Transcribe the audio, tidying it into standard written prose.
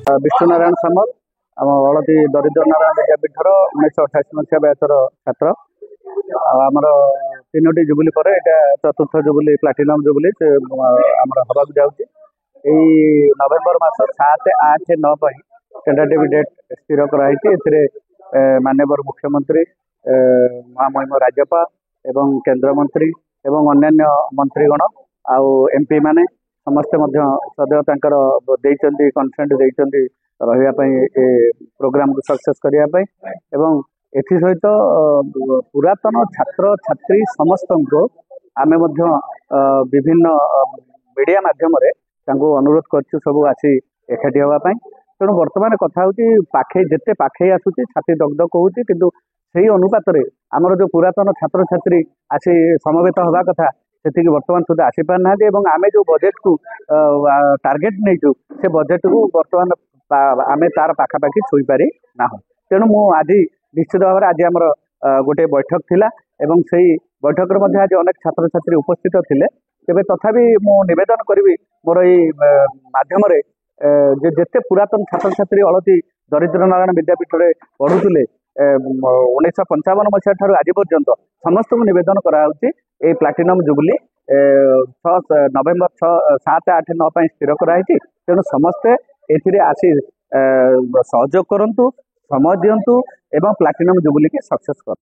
विष्णु नारायण सामल आम हलदी दरिद्र नारायण विद्यापीठर 1988 मसीहा बैचर छात्र आमर तीनो जुबली पर एटा चतुर्थ जुबली प्लाटिनम जुबली आमर हवा जाऊँगी नवेम्बर मास 7, 8, 9 टेंटेटिव डेट स्थिर कराई माननीय मुख्यमंत्री महामहिम राज्यपाल एवं केंद्र मंत्री एवं अन्यान्य मंत्रीगण आउ एमपी माने समस्ते सदैव तांकर देइचंदी कन्सेंट देइचंदी रहिबा ए प्रोग्राम को सक्सेस करिया एवं एथि सहित पुरातन छात्र छात्री समस्त को आमे विभिन्न मीडिया माध्यम अनुरोध करछु सब आसी एकाठी हवा तेणु बर्तमान कथा पाखे जिते पाखे आसूची छाती दगदग होउची किंतु सही अनुपात आमर जो पुरातन छात्र छात्री आसी समवेत हवा कथा से बर्तमान सुधा आसी पार ना आमे जो बजेट को टार्गेट नहीं से बजेट को बर्तमान आमे तार पाखापाखि छुई पारि ना तेणु मु आज निश्चित भाव में आज आमर गोटे बैठक थिला एवं से बैठक आज अनेक छात्र छात्री उपस्थित थिले तेबे तथापि मु निवेदन करी मोर माध्यम जेते पुरातन छात्र छात्री हलदी दरिद्र नारायण विद्यापीठ में पढ़ुले 1955 मसीहा ठारू आज पर्यंत समस्त को निवेदन कराउछि ए प्लाटिनम जुबली 6 नवेम्बर 7, 8, 9 स्थिर कराई तेणु समस्ते एथिरे आसी सहयोग करंतु समय दिंतु एवं प्लाटिनम जुबली के सक्सेस कर।